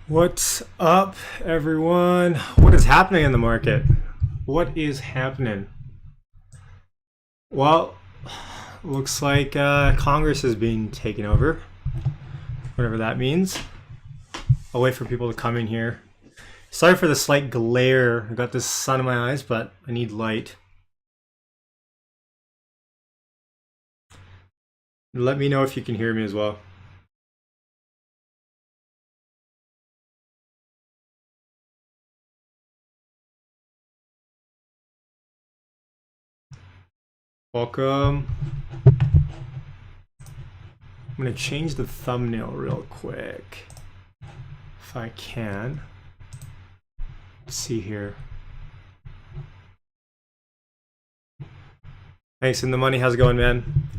What's up, everyone? What is happening in the market? What is happening? Well, looks like Congress is being taken over, whatever that means. I'll wait for people to come in here. Sorry for the slight glare. I got this sun in my eyes, but I need light. Let me know if you can hear me as well. Welcome. I'm gonna change the thumbnail real quick, if I can. Let's see here. Thanks, In the Money. How's it going, man?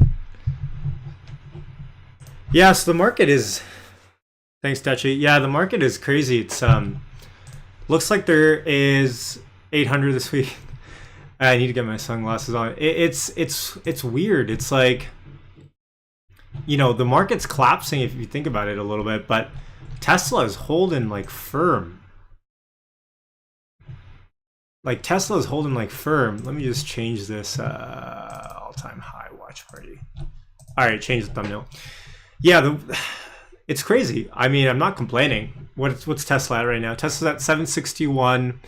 Yeah, so the market is. Thanks, Dutchy. Yeah, the market is crazy. It's looks like there is 800 this week. I need to get my sunglasses on. It's weird. It's like, you know, the market's collapsing if you think about it a little bit, but Tesla is holding like firm. Like Tesla is holding like firm. Let me just change this all-time high watch party. All right, change the thumbnail. Yeah, it's crazy. I mean, I'm not complaining. What's Tesla at right now? Tesla's at 761.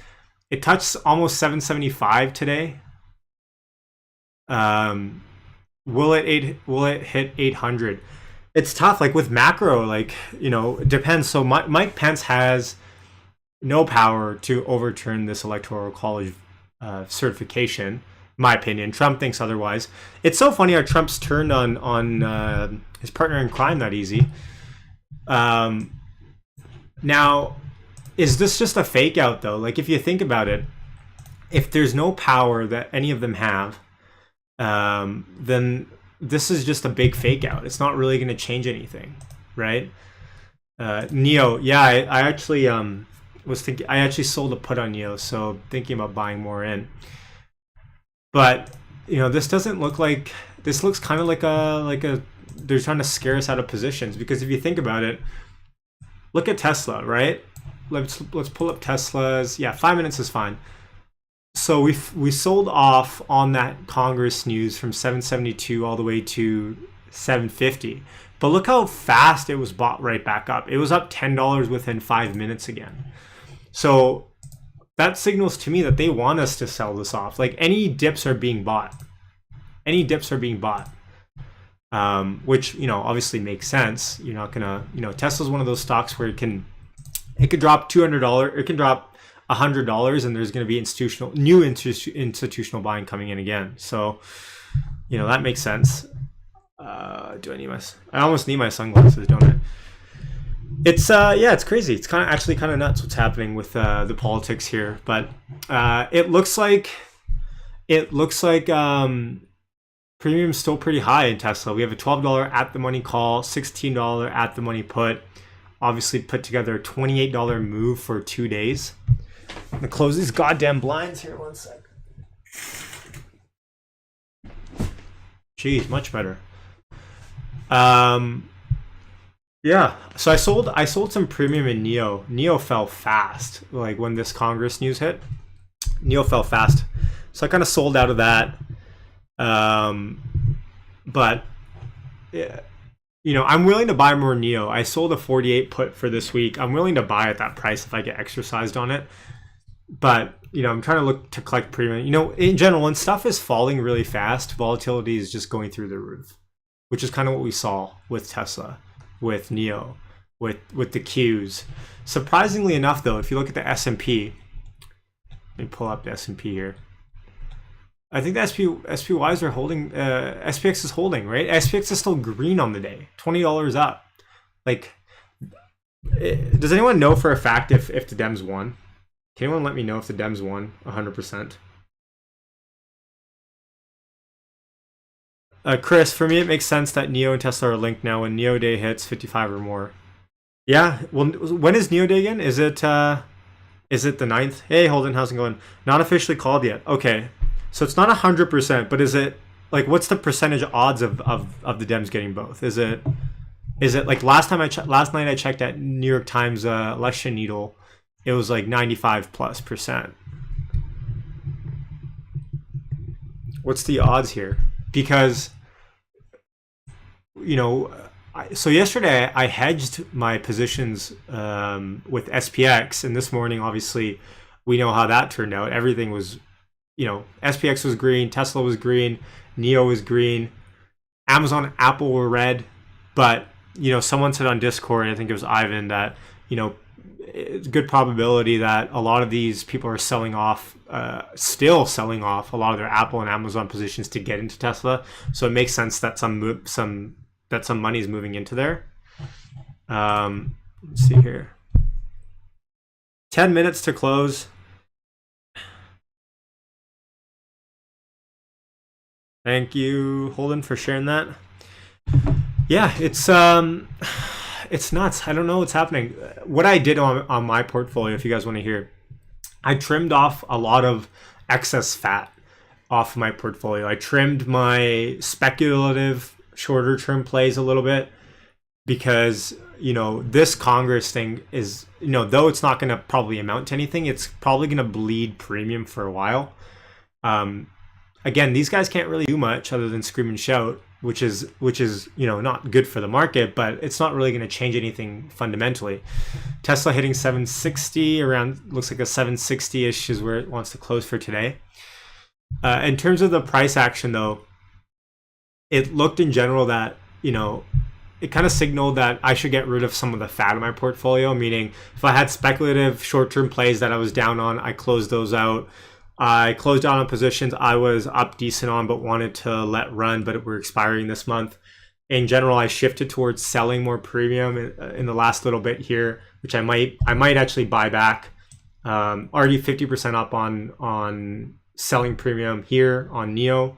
It touched almost 775 today. Will it hit 800? It's tough. Like with macro, like, you know, it depends. So Mike Pence has no power to overturn this electoral college certification. My opinion. Trump thinks otherwise. It's so funny how Trump's turned on his partner in crime that easy. Now, is this just a fake out though? Like if you think about it, if there's no power that any of them have, then this is just a big fake out. It's not really going to change anything, right? Neo, yeah, I actually was thinking. I actually sold a put on Neo, so thinking about buying more in. But you know, this doesn't look like. This looks kind of like a. They're trying to scare us out of positions, because if you think about it, look at Tesla, right? Let's pull up Tesla's. Yeah, 5 minutes is fine. So we sold off on that Congress news from 772 all the way to 750. But look how fast it was bought right back up. It was up $10 within 5 minutes again. So that signals to me that they want us to sell this off. Like any dips are being bought. Any dips are being bought. Which, you know, obviously makes sense. You're not gonna, you know, Tesla's one of those stocks where it could drop $200, it can drop $100, and there's going to be new institutional buying coming in again. So, you know, that makes sense. Do I need I almost need my sunglasses, don't I? It's yeah, it's crazy. It's kind of nuts what's happening with the politics here. But it looks like premium's still pretty high in Tesla. We have a $12 at the money call, $16 at the money put. Obviously put together a $28 move for 2 days. I'm gonna close these goddamn blinds here 1 sec. Jeez, much better. Yeah, so I sold some premium in Neo. Neo fell fast. Like when this Congress news hit, Neo fell fast. So I kind of sold out of that. But yeah. You know, I'm willing to buy more Neo. I sold a 48 put for this week. I'm willing to buy at that price if I get exercised on it. But, you know, I'm trying to look to collect premium. You know, in general, when stuff is falling really fast, volatility is just going through the roof, which is kind of what we saw with Tesla, with Neo, with the Qs. Surprisingly enough, though, if you look at the S&P, let me pull up the S&P here. I think the SPYs are holding, SPX is holding, right? SPX is still green on the day, $20 up. Like, does anyone know for a fact if the Dems won? Can anyone let me know if the Dems won 100%? Chris, for me, it makes sense that Neo and Tesla are linked now when Neo Day hits 55 or more. Yeah, well, when is Neo Day again? Is it the 9th? Hey, Holden, how's it going? Not officially called yet. Okay. So it's not 100%, but is it like what's the percentage odds of the Dems getting both? Is it Is it like last night I checked at New York Times election needle, it was like 95+%. What's the odds here? Because, you know, so yesterday I hedged my positions with SPX, and this morning, obviously, we know how that turned out. Everything was, SPX was green, Tesla was green, NEO was green, Amazon, Apple were red, but, someone said on Discord, I think it was Ivan, that, it's a good probability that a lot of these people are selling off, still selling off a lot of their Apple and Amazon positions to get into Tesla. So it makes sense that some money is moving into there. Let's see here. 10 minutes to close. Thank you, Holden, for sharing that. Yeah, it's nuts. I don't know what's happening. What I did on my portfolio, if you guys want to hear, I trimmed off a lot of excess fat off my portfolio. I trimmed my speculative shorter term plays a little bit because, this Congress thing is, though it's not going to probably amount to anything, it's probably going to bleed premium for a while. Again, these guys can't really do much other than scream and shout, which is not good for the market, but it's not really going to change anything fundamentally. Tesla hitting 760 around, looks like a 760-ish is where it wants to close for today. In terms of the price action, though, it looked in general that, it kind of signaled that I should get rid of some of the fat in my portfolio, meaning if I had speculative short-term plays that I was down on, I closed those out. I closed out on positions I was up decent on but wanted to let run, but were expiring this month. In general, I shifted towards selling more premium in the last little bit here, which I might actually buy back. Already 50% up on selling premium here on NEO.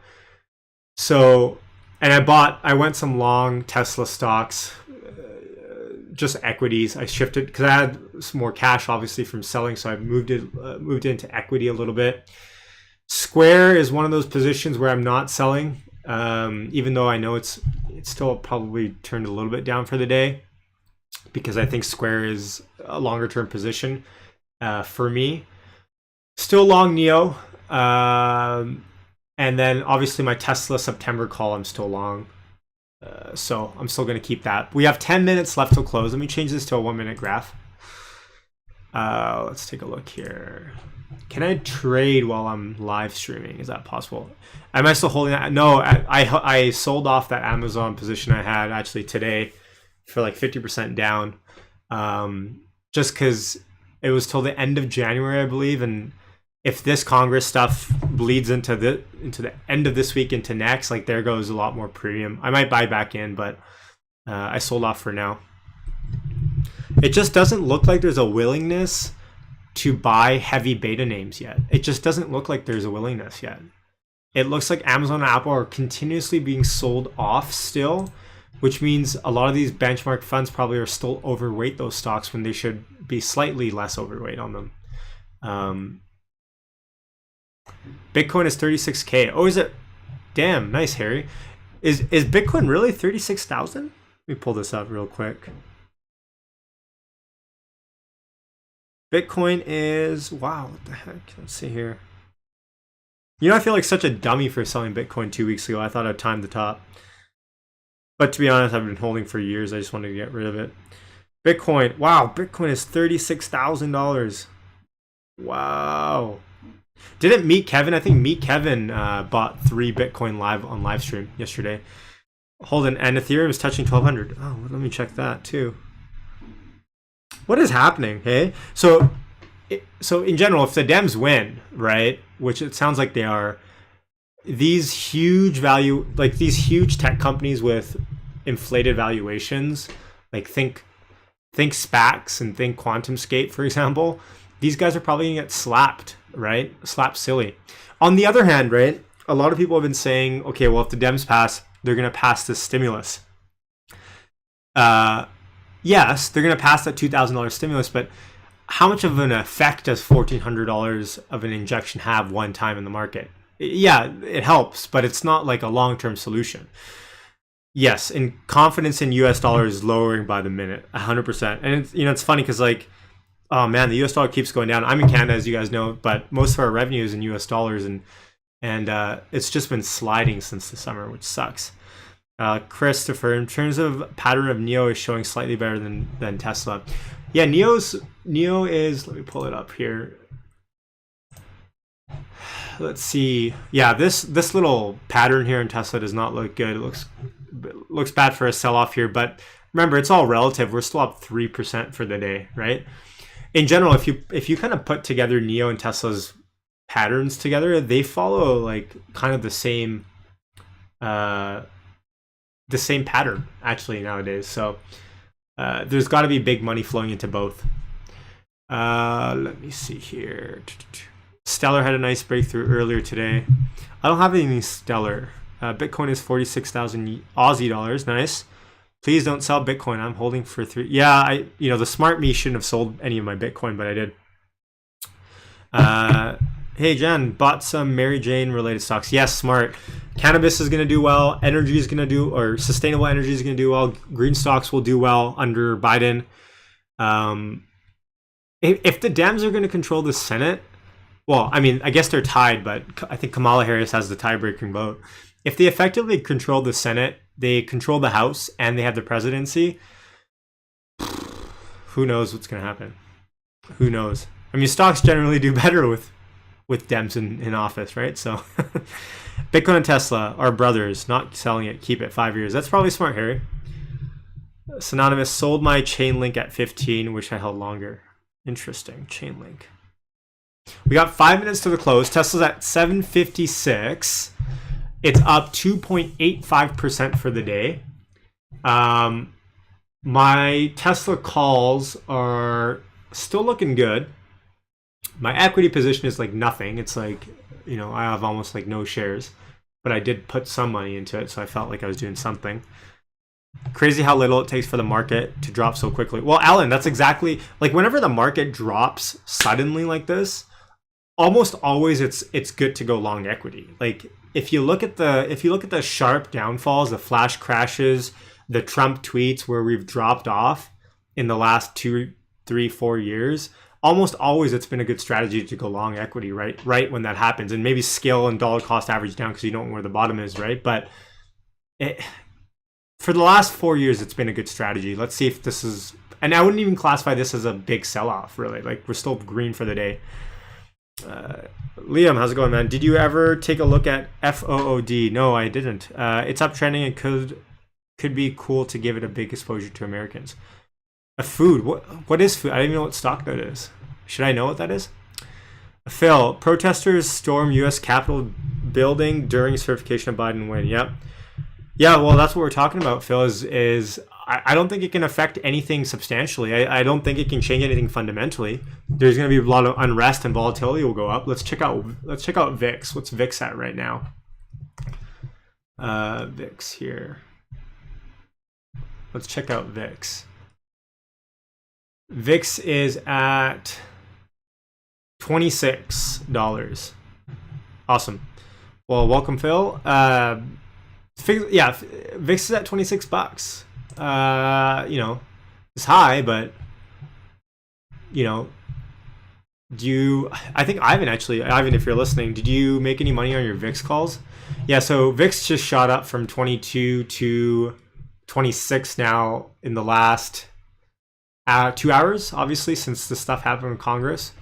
So, and I went some long Tesla stocks, just equities. I shifted because I had some more cash, obviously, from selling, so I moved into equity a little bit. Square is one of those positions where I'm not selling, even though I know it's still probably turned a little bit down for the day, because I think Square is a longer term position for me. Still long NEO, and then obviously my Tesla September call I'm still long. So I'm still going to keep that. We have 10 minutes left till close. Let me change this to a 1 minute graph. Let's take a look here. Can I trade while I'm live streaming? Is that possible? Am I still holding that? No, I sold off that Amazon position I had actually today for like 50% down. Just because it was till the end of January, I believe. And if this Congress stuff bleeds into the end of this week into next, like there goes a lot more premium. I might buy back in, but I sold off for now. It just doesn't look like there's a willingness to buy heavy beta names yet. It just doesn't look like there's a willingness yet. It looks like Amazon and Apple are continuously being sold off still, which means a lot of these benchmark funds probably are still overweight those stocks when they should be slightly less overweight on them. Bitcoin is 36K. Oh, is it? Damn, nice, Harry. Is Bitcoin really 36,000? Let me pull this up real quick. Bitcoin is, wow, what the heck? Let's see here. I feel like such a dummy for selling Bitcoin 2 weeks ago. I thought I'd time the top. But to be honest, I've been holding for years. I just wanted to get rid of it. Bitcoin, wow, Bitcoin is $36,000. Wow. Didn't Meet Kevin? I think Meet Kevin bought 3 Bitcoin live on live stream yesterday. Holden, and Ethereum is touching 1,200. Oh, let me check that too. What is happening? Hey, so in general, if the Dems win, right, which it sounds like they are, these huge tech companies with inflated valuations, like think SPACs and think QuantumScape, for example, these guys are probably gonna get slapped, right? Slapped silly. On the other hand, right, a lot of people have been saying, okay, well, if the Dems pass, they're gonna pass this stimulus. Yes, they're going to pass that $2,000 stimulus, but how much of an effect does $1,400 of an injection have one time in the market? Yeah, it helps, but it's not like a long-term solution. Yes, and confidence in US dollar is lowering by the minute, 100%. And it's, it's funny because like, oh man, the US dollar keeps going down. I'm in Canada, as you guys know, but most of our revenue is in US dollars, and it's just been sliding since the summer, which sucks. Christopher, in terms of pattern of Neo, is showing slightly better than Tesla. Yeah, Neo is. Let me pull it up here. Let's see. Yeah, this little pattern here in Tesla does not look good. It looks bad for a sell-off here, but remember, it's all relative. We're still up 3% for the day, right? In general, if you kind of put together Neo and Tesla's patterns together, they follow like kind of the same pattern actually nowadays. So there's got to be big money flowing into both. Let me see here. Stellar had a nice breakthrough earlier today. I don't have anything stellar. Bitcoin is 46,000 Aussie dollars. Nice. Please don't sell Bitcoin. I'm holding for 3. Yeah, the smart me shouldn't have sold any of my Bitcoin, but I did. Hey Jen, bought some Mary Jane related stocks. Yes, smart. Cannabis is going to do well. Energy is going to do, or sustainable energy is going to do well. Green stocks will do well under Biden. If the Dems are going to control the Senate, well, I mean, I guess they're tied, but I think Kamala Harris has the tie-breaking vote. If they effectively control the Senate, they control the House, and they have the presidency, who knows what's going to happen? Who knows? I mean, stocks generally do better with Dems in office, right? So Bitcoin and Tesla are brothers, not selling it, keep it 5 years. That's probably smart, Harry. Synonymous, sold my Chainlink at 15, wish I held longer. Interesting, Chainlink. We got 5 minutes to the close. Tesla's at 756. It's up 2.85% for the day. My Tesla calls are still looking good. My equity position is like nothing. It's like, I have almost like no shares, but I did put some money into it, so I felt like I was doing something. Crazy how little it takes for the market to drop so quickly. Well, Alan, that's exactly like whenever the market drops suddenly like this, almost always it's good to go long equity. Like if you look at the sharp downfalls, the flash crashes, the Trump tweets where we've dropped off in the last 2, 3, 4 years, almost always it's been a good strategy to go long equity, right when that happens, and maybe scale and dollar cost average down because you don't know where the bottom is, right? But for the last 4 years, it's been a good strategy. Let's see if this is, and I wouldn't even classify this as a big sell-off, really. Like we're still green for the day. Liam, how's it going, man? Did you ever take a look at FOOD? No, I didn't. It's uptrending and could be cool to give it a big exposure to Americans. A food. What is food? I don't even know what stock that is. Should I know what that is? Phil, protesters storm U.S. Capitol building during certification of Biden win. Yep. Yeah, well, that's what we're talking about, Phil, is I don't think it can affect anything substantially. I don't think it can change anything fundamentally. There's going to be a lot of unrest and volatility will go up. Let's check out VIX. What's VIX at right now? VIX here. Let's check out VIX. VIX is at $26. Awesome. Well, welcome, Phil. Yeah, VIX is at $26. It's high, but I think Ivan, if you're listening, did you make any money on your VIX calls? Yeah, so VIX just shot up from 22 to 26 now in the last 2 hours, obviously, since the stuff happened in Congress.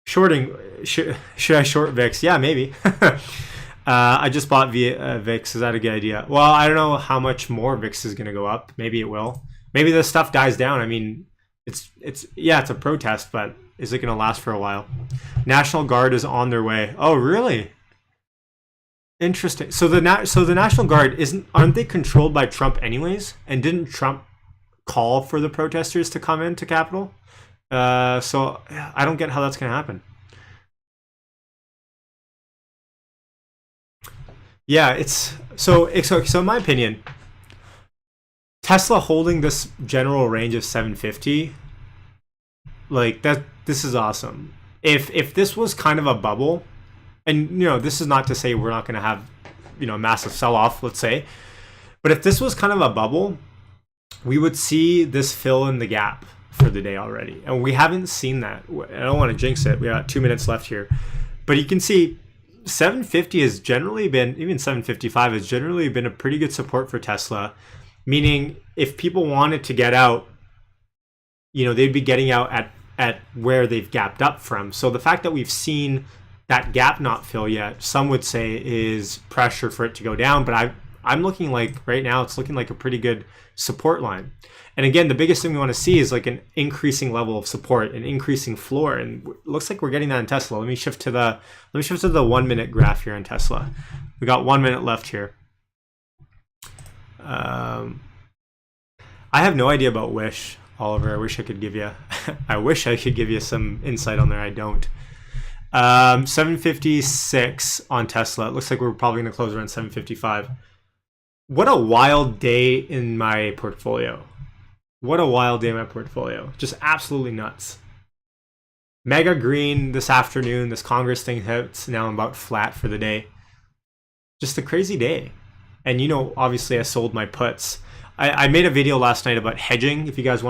Shorting, should I short VIX? Yeah, maybe. I just bought VIX. Is that a good idea? Well, I don't know how much more VIX is going to go up. Maybe it will. Maybe the stuff dies down. I mean, it's a protest, but is it going to last for a while? National Guard is on their way. Oh, really? Interesting. So the National Guard aren't they controlled by Trump anyways? And didn't Trump call for the protesters to come into Capitol? So I don't get how that's going to happen. Yeah, so in my opinion, Tesla holding this general range of 750, like that, this is awesome. If this was kind of a bubble, and this is not to say we're not going to have a massive sell-off, let's say, But if this was kind of a bubble, we would see this fill in the gap for the day already. And we haven't seen that. I don't want to jinx it. We got 2 minutes left here. But you can see 750 has generally been, even 755 has generally been a pretty good support for Tesla. Meaning if people wanted to get out, you know, they'd be getting out at where they've gapped up from. So the fact that we've seen that gap not fill yet, some would say is pressure for it to go down. But I'm looking like right now, it's looking like a pretty good support line. And again, the biggest thing we want to see is like an increasing level of support, an increasing floor. And it looks like we're getting that in Tesla. Let me shift to the 1 minute graph here on Tesla. We got 1 minute left here. I have no idea about Wish, Oliver. I wish I could give you I wish I could give you some insight on there. I don't. 756 on Tesla. It looks like we're probably going to close around 755. What a wild day in my portfolio. What a wild day in my portfolio. Just absolutely nuts. Mega green this afternoon. This Congress thing hits. Now I'm about flat for the day. Just a crazy day. And you know, obviously I sold my puts. I made a video last night about hedging. If you guys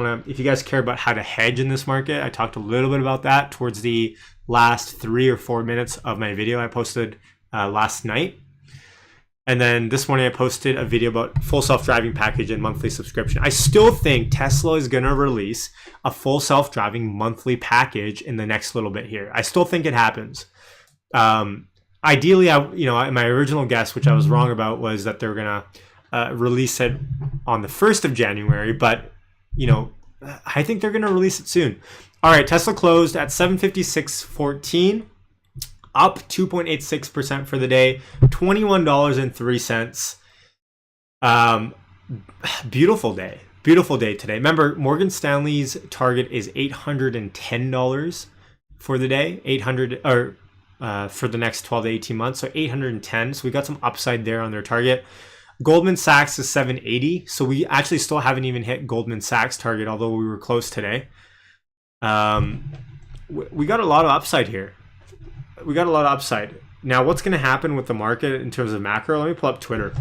care about how to hedge in this market, I talked a little bit about that towards the last 3 or 4 minutes of my video I posted last night. And then this morning I posted a video about full self-driving package and monthly subscription. I still think Tesla is going to release a full self-driving monthly package in the next little bit here. I still think it happens. Ideally, my original guess, which I was wrong about, was that they were going to release it on the 1st of January. But, you know, I think they're going to release it soon. All right, Tesla closed at 756.14. Up 2.86% for the day, $21.03. Beautiful day today. Remember, Morgan Stanley's target is $810 for the day, 800 or for the next 12 to 18 months. So 810. So we got some upside there on their target. Goldman Sachs is 780. So we actually still haven't even hit Goldman Sachs target, although we were close today. We got a lot of upside here. We got a lot of upside. Now, what's going to happen with the market in terms of macro? Let me pull up Twitter.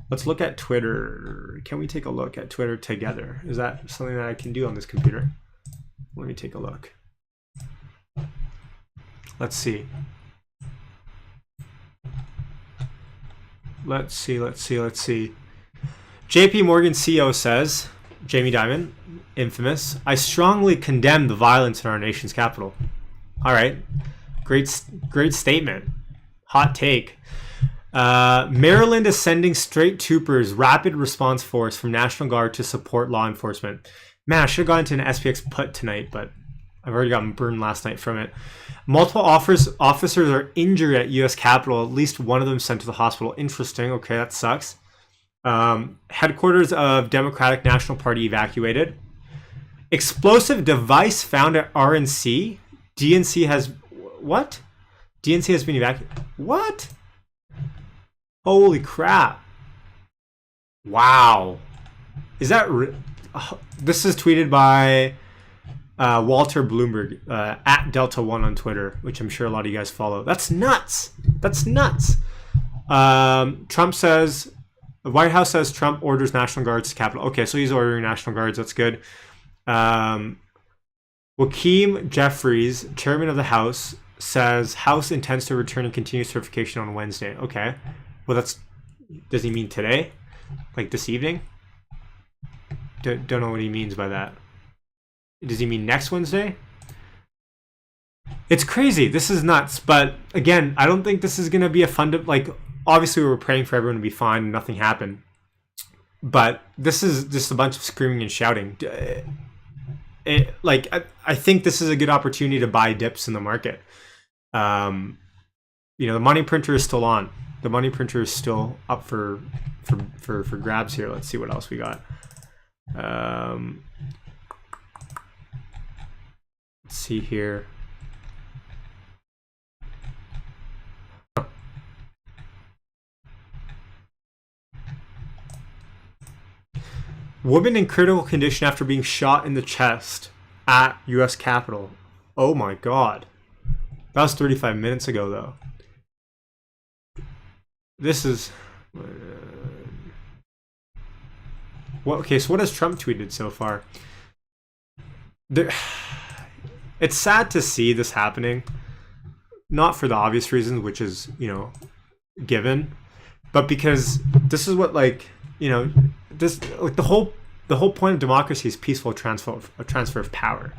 Let's look at Twitter. Can we take a look at Twitter together? Is that something that I can do on this computer? Let me take a look. Let's see. Let's see. JP Morgan CEO says, Jamie Dimon, infamous, I strongly condemn the violence in our nation's capital. All right. Great statement. Hot take. Maryland is sending straight troopers, rapid response force from National Guard to support law enforcement. Man, I should have gone into an SPX put tonight, but I've already gotten burned last night from it. Multiple officers are injured at U.S. Capitol. At least one of them sent to the hospital. Interesting. Okay, that sucks. Headquarters of Democratic National Party evacuated. Explosive device found at RNC. DNC has... What? DNC has been evacuated. What? Holy crap. Wow. Is that... This is tweeted by Walter Bloomberg at Delta One on Twitter, which I'm sure a lot of you guys follow. That's nuts. That's nuts. Trump says... The White House says Trump orders National Guards to Capitol. Okay, so he's ordering National Guards. That's good. Hakeem Jeffries, chairman of the House, says House intends to return and continue certification on Wednesday. Okay. Well, does he mean today? Like this evening? Don't know what he means by that. Does he mean next Wednesday? It's crazy. This is nuts. But again, I don't think this is going to be a obviously we were praying for everyone to be fine and nothing happened. But this is just a bunch of screaming and shouting. I think this is a good opportunity to buy dips in the market. The money printer is still on. The money printer is still up for grabs here. Let's see what else we got. Let's see here. Woman in critical condition after being shot in the chest at U.S. Capitol. Oh my God. That was 35 minutes ago, though. This is... Okay, so what has Trump tweeted so far? It's sad to see this happening. Not for the obvious reasons, which is, given, but because this is what, the whole point of democracy is peaceful transfer of power.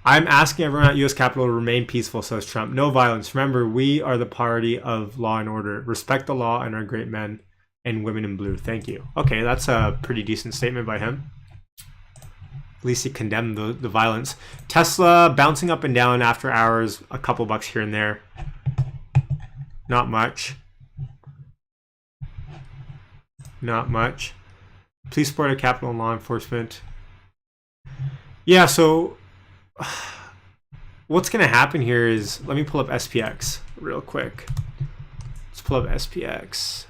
I'm asking everyone at U.S. Capitol to remain peaceful, says Trump. No violence. Remember, we are the party of law and order. Respect the law and our great men and women in blue. Thank you. Okay, that's a pretty decent statement by him. At least he condemned the violence. Tesla bouncing up and down after hours, a couple bucks here and there. Not much. Not much. Please support a capital and law enforcement. Yeah, so what's going to happen here is, let me pull up SPX real quick. Let's pull up SPX.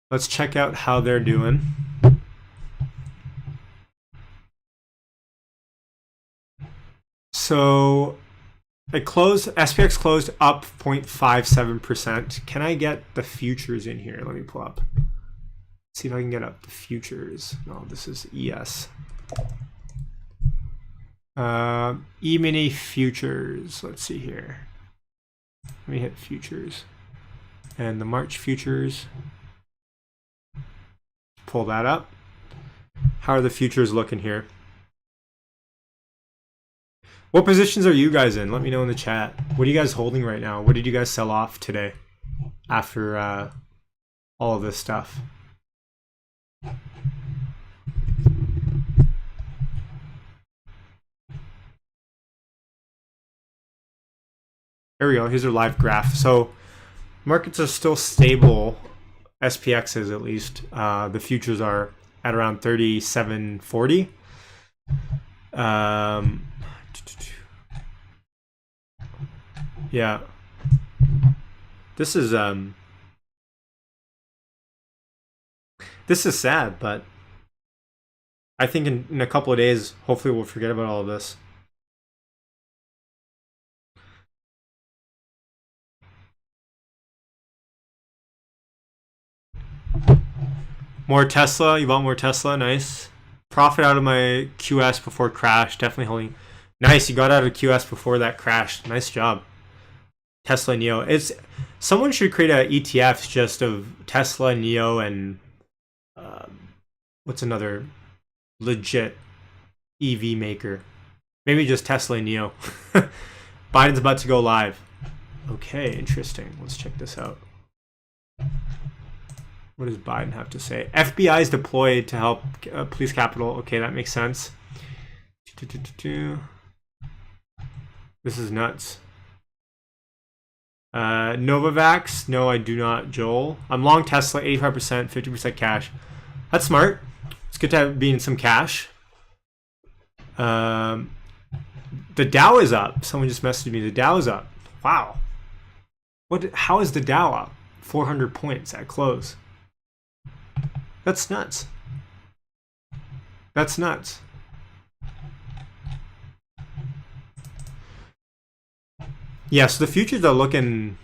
Let's check out how they're doing. So SPX closed up 0.57%. Can I get the futures in here? Let me pull up. See if I can get up the futures. No, this is ES. E-mini futures. Let's see here. Let me hit futures. And the March futures. Pull that up. How are the futures looking here? What positions are you guys in? Let me know in the chat. What are you guys holding right now? What did you guys sell off today after all of this stuff? There we go. Here's our live graph. So markets are still stable. SPX is, at least. The futures are at around 37.40. Yeah. This is sad, but I think in a couple of days, hopefully we'll forget about all of this. More Tesla. You want more Tesla? Nice. Profit out of my QS before crash. Definitely holding. Nice. You got out of QS before that crashed. Nice job. Tesla, NIO. Someone should create a ETF just of Tesla, NIO, and what's another legit EV maker? Maybe just Tesla and NIO. Biden's about to go live. Okay, interesting. Let's check this out. What does Biden have to say? FBI is deployed to help police capital. Okay, that makes sense. This is nuts. Novavax. No, I do not, Joel. I'm long Tesla, 85%, 50% cash. That's smart. It's good to be in some cash. The Dow is up. Someone just messaged me. The Dow is up. Wow. How is the Dow up? 400 points at close. That's nuts. That's nuts. Yeah, so the futures are looking...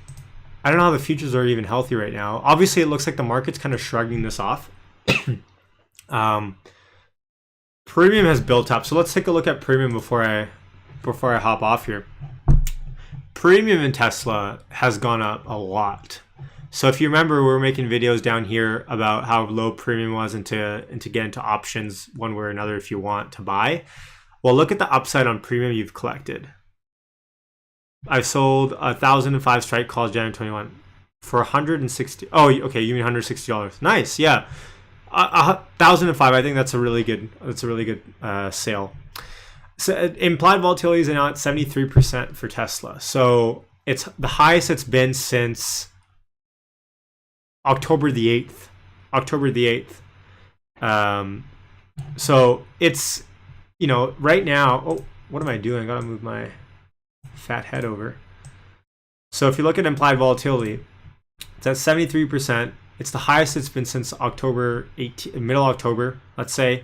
I don't know how the futures are even healthy right now. Obviously, it looks like the market's kind of shrugging this off. Premium has built up. So let's take a look at premium before I hop off here. Premium in Tesla has gone up a lot. So if you remember, we were making videos down here about how low premium was and to get into options one way or another if you want to buy. Well, look at the upside on premium you've collected. I sold 1,005 strike calls January 21 for 160. Oh, okay, you mean $160? Nice, yeah. 1,005. I think that's a really good. Sale. So implied volatility is now at 73% for Tesla. So it's the highest it's been since October the 8th. October the 8th. So it's, right now. Oh, what am I doing? I gotta move my fat head over. So if you look at implied volatility, it's at 73%. It's the highest it's been since October 18, middle October, let's say.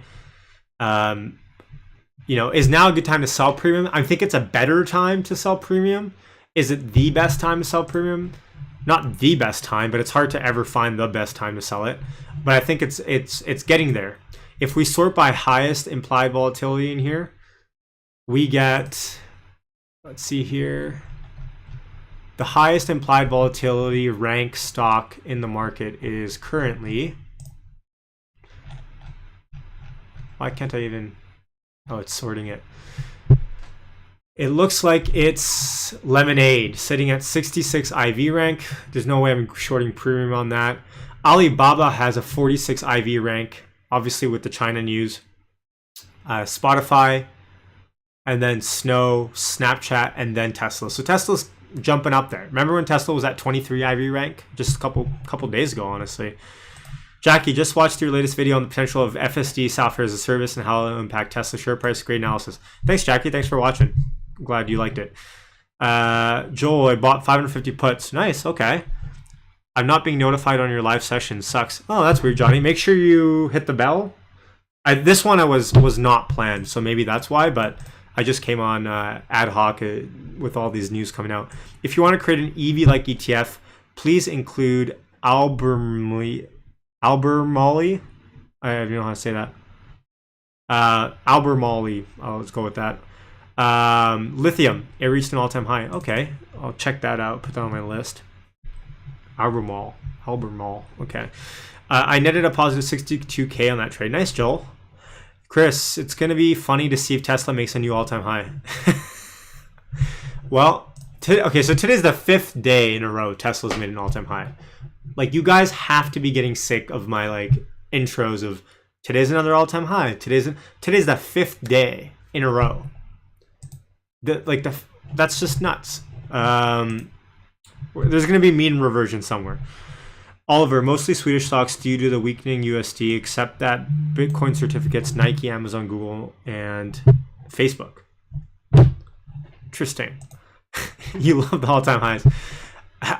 Is now a good time to sell premium? I think it's a better time to sell premium. Is it the best time to sell premium? not the best time, but it's hard to ever find the best time to sell it. But I think it's getting there. If we sort by highest implied volatility in here, we get, let's see here, the highest implied volatility rank stock in the market is currently, why can't I even, oh, it's sorting it. It looks like it's Lemonade, sitting at 66 IV rank. There's no way I'm shorting premium on that. Alibaba has a 46 IV rank, obviously with the China news. Spotify, and then Snow, Snapchat, and then Tesla. So Tesla's jumping up there. Remember when Tesla was at 23 IV rank? Just a couple days ago, honestly. Jackie, just watched your latest video on the potential of FSD, software as a service, and how it will impact Tesla share price. Great analysis. Thanks, Jackie. Thanks for watching. I'm glad you liked it. Joel, I bought 550 puts. Nice. Okay. I'm not being notified on your live session. Sucks. Oh, that's weird, Johnny. Make sure you hit the bell. This one I was not planned, so maybe that's why, but I just came on ad hoc with all these news coming out. If you want to create an EV-like ETF, please include Albemarle. I don't know how to say that. Albemarle. Let's go with that. Lithium. It reached an all-time high. Okay, I'll check that out. Put that on my list. Albemarle. Okay. I netted a positive 62K on that trade. Nice, Joel. Chris, it's going to be funny to see if Tesla makes a new all-time high. Well, okay, so today's the 5th day in a row Tesla's made an all-time high. Like, you guys have to be getting sick of my like intros of today's another all-time high. Today's the 5th day in a row. That's just nuts. There's going to be mean reversion somewhere. Oliver, mostly Swedish stocks due to the weakening USD, except that Bitcoin certificates, Nike, Amazon, Google, and Facebook. Interesting. You love the all-time highs.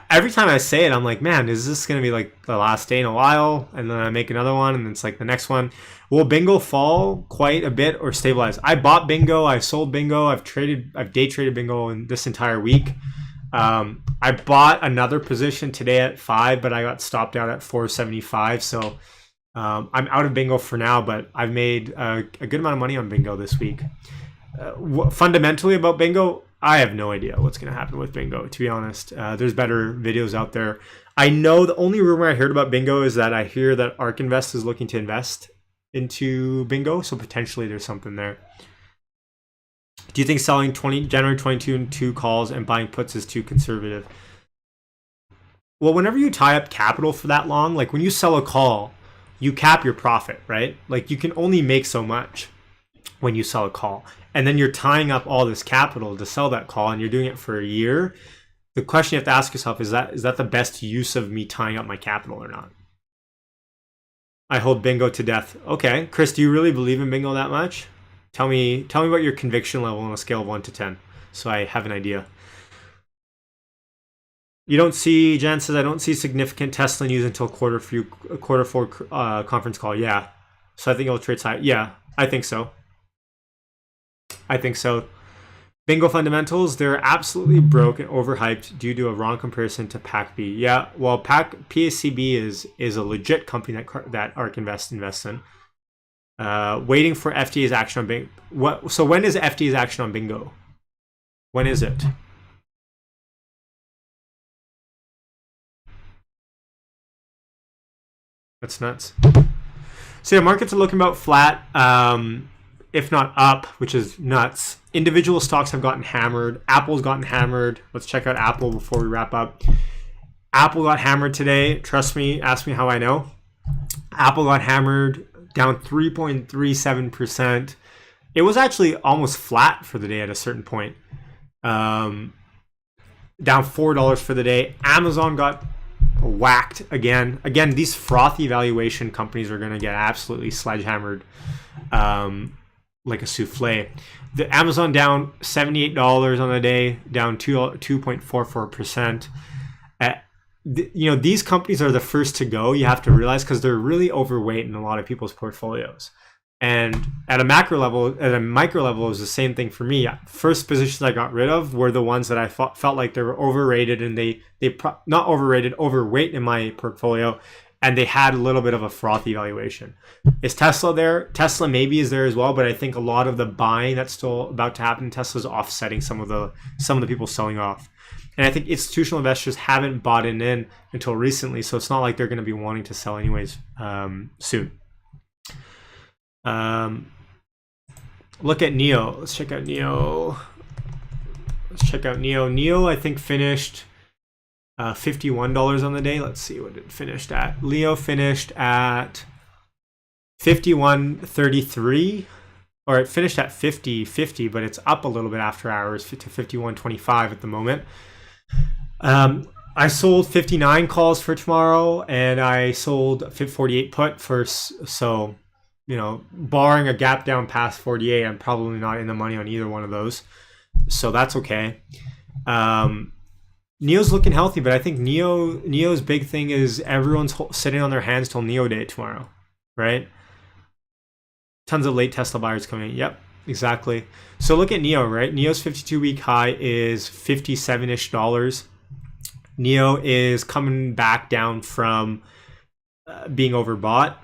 Every time I say it, I'm like, man, is this going to be like the last day in a while? And then I make another one, and it's like the next one. Will Bingo fall quite a bit or stabilize? I bought Bingo. I sold Bingo. I've day traded Bingo in this entire week. I bought another position today at 5, but I got stopped out at 475. So I'm out of Bingo for now, but I've made a good amount of money on Bingo this week. Fundamentally about Bingo, I have no idea what's going to happen with Bingo, to be honest. There's better videos out there. I know the only rumor I heard about Bingo is that I hear that ARK Invest is looking to invest into Bingo, so potentially there's something there. Do you think selling January 22 and 2 calls and buying puts is too conservative? Well, whenever you tie up capital for that long, like when you sell a call, you cap your profit, right? Like you can only make so much when you sell a call. And then you're tying up all this capital to sell that call, and you're doing it for a year. The question you have to ask yourself is that the best use of me tying up my capital or not? I hold Bingo to death. Okay, Chris, do you really believe in Bingo that much? Tell me about your conviction level on a scale of 1 to 10, so I have an idea. You don't see, Jan says, I don't see significant Tesla news until quarter 4 conference call. Yeah, so I think it'll trade high. Yeah, I think so. Bingo fundamentals, they're absolutely broke and overhyped due to a wrong comparison to PACB. Yeah, well, PACB is a legit company that ARK invests in. Waiting for FDA's action on Bingo. So when is FDA's action on Bingo? When is it? That's nuts. So yeah, markets are looking about flat, if not up, which is nuts. Individual stocks have gotten hammered. Apple's gotten hammered. Let's check out Apple before we wrap up. Apple got hammered today. Trust me, ask me how I know. Apple got hammered, down 3.37%. It was actually almost flat for the day at a certain point. Down $4 for the day. Amazon got whacked again. Again, these frothy valuation companies are going to get absolutely sledgehammered like a souffle. The Amazon down $78 on the day, down 2.44%. These companies are the first to go, you have to realize, because they're really overweight in a lot of people's portfolios. And at a macro level, at a micro level, it was the same thing for me. First positions I got rid of were the ones that I felt like they were overrated, and they not overrated, overweight in my portfolio, and they had a little bit of a frothy valuation. Is Tesla there? Tesla maybe is there as well, but I think a lot of the buying that's still about to happen, Tesla's offsetting some of the people selling off. And I think institutional investors haven't bought in until recently, so it's not like they're going to be wanting to sell anyways soon. Look at NEO. Let's check out NEO. NEO, I think, finished $51 on the day. Let's see what it finished at. Leo finished at 51.33, or it finished at 50.50, but it's up a little bit after hours to 51.25 at the moment. I sold 59 calls for tomorrow, and I sold 48 put for, so, you know, barring a gap down past 48, I'm probably not in the money on either one of those. So that's okay. NEO's looking healthy, but I think NEO's big thing is everyone's sitting on their hands till NEO day tomorrow, right? Tons of late Tesla buyers coming in. Yep, exactly. So look at NEO, right? NEO's 52-week high is $57-ish. NEO is coming back down from being overbought.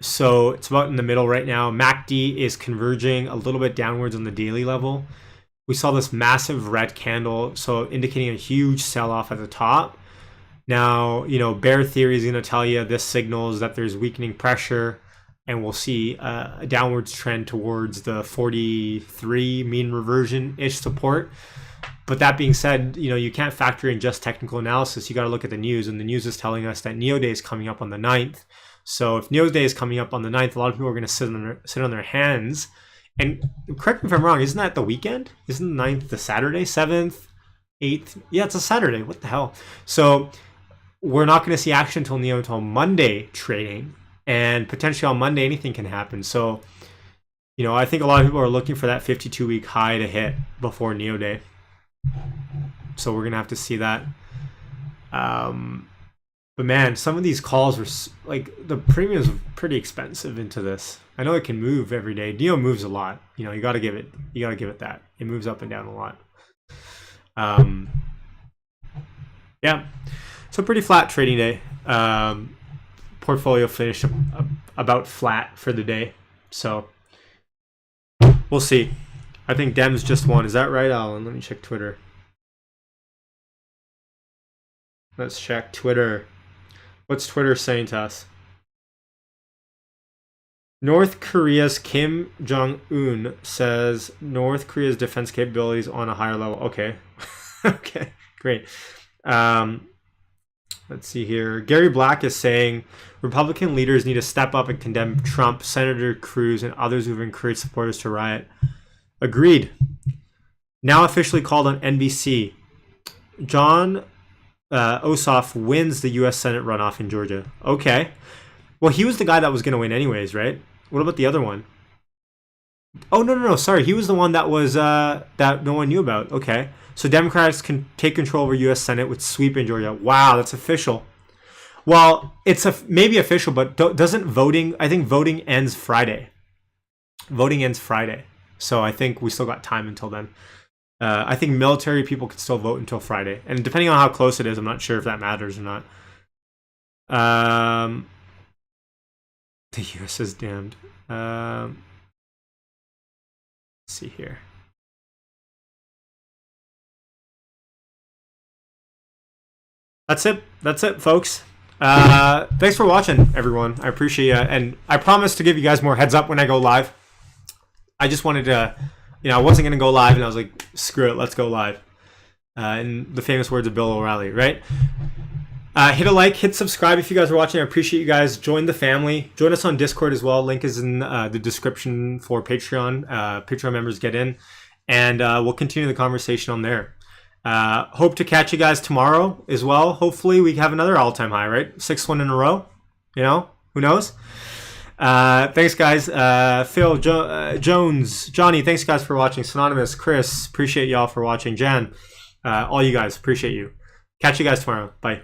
So it's about in the middle right now. MACD is converging a little bit downwards on the daily level. We saw this massive red candle, so indicating a huge sell-off at the top. Now, you know, bear theory is going to tell you this signals that there's weakening pressure, and we'll see a downwards trend towards the 43 mean reversion-ish support. But that being said, you know, you can't factor in just technical analysis. You got to look at the news, and the news is telling us that NEO Day is coming up on the 9th. So if NEO Day is coming up on the 9th, a lot of people are going to sit on their hands. And correct me if I'm wrong, isn't that the weekend? Isn't the 9th the Saturday, 7th, 8th? Yeah, it's a Saturday. What the hell? So we're not going to see action until NEO until Monday trading. And potentially on Monday, anything can happen. So, you know, I think a lot of people are looking for that 52-week high to hit before NEO Day. So we're going to have to see that. But man, some of these calls were like, the premiums are pretty expensive into this. I know it can move every day. NEO moves a lot. You know, you got to give it that. It moves up and down a lot. Yeah. So pretty flat trading day. Portfolio finished about flat for the day. So we'll see. I think Dems just won. Is that right, Alan? Let me check Twitter. Let's check Twitter. What's Twitter saying to us? North Korea's Kim Jong-un says North Korea's defense capabilities on a higher level. Okay. Okay, great. Let's see here. Gary Black is saying Republican leaders need to step up and condemn Trump, Senator Cruz, and others who've encouraged supporters to riot. Agreed. Now officially called on NBC. John Ossoff wins the U.S. Senate runoff in Georgia. Okay. Well, he was the guy that was going to win anyways, right? What about the other one? Oh, no. Sorry. He was the one that was that no one knew about. Okay. So Democrats can take control over U.S. Senate with sweep in Georgia. Wow, that's official. Well, it's maybe official, but doesn't voting... I think voting ends Friday. Voting ends Friday. So I think we still got time until then. I think military people can still vote until Friday. And depending on how close it is, I'm not sure if that matters or not. The U.S. is damned. Let's see here. That's it, folks. Thanks for watching, everyone. I appreciate it. And I promise to give you guys more heads up when I go live. I just wanted to... You know, I wasn't going to go live, and I was like, screw it, let's go live. In the famous words of Bill O'Reilly, right? Hit a like, hit subscribe if you guys are watching. I appreciate you guys. Join the family. Join us on Discord as well. Link is in the description for Patreon. Patreon members get in. And we'll continue the conversation on there. Hope to catch you guys tomorrow as well. Hopefully we have another all-time high, right? 6th one in a row. You know, who knows? Thanks guys. Phil, Jones, Johnny, thanks guys for watching. Synonymous, Chris, appreciate y'all for watching. Jan, all you guys, appreciate you. Catch you guys tomorrow. Bye.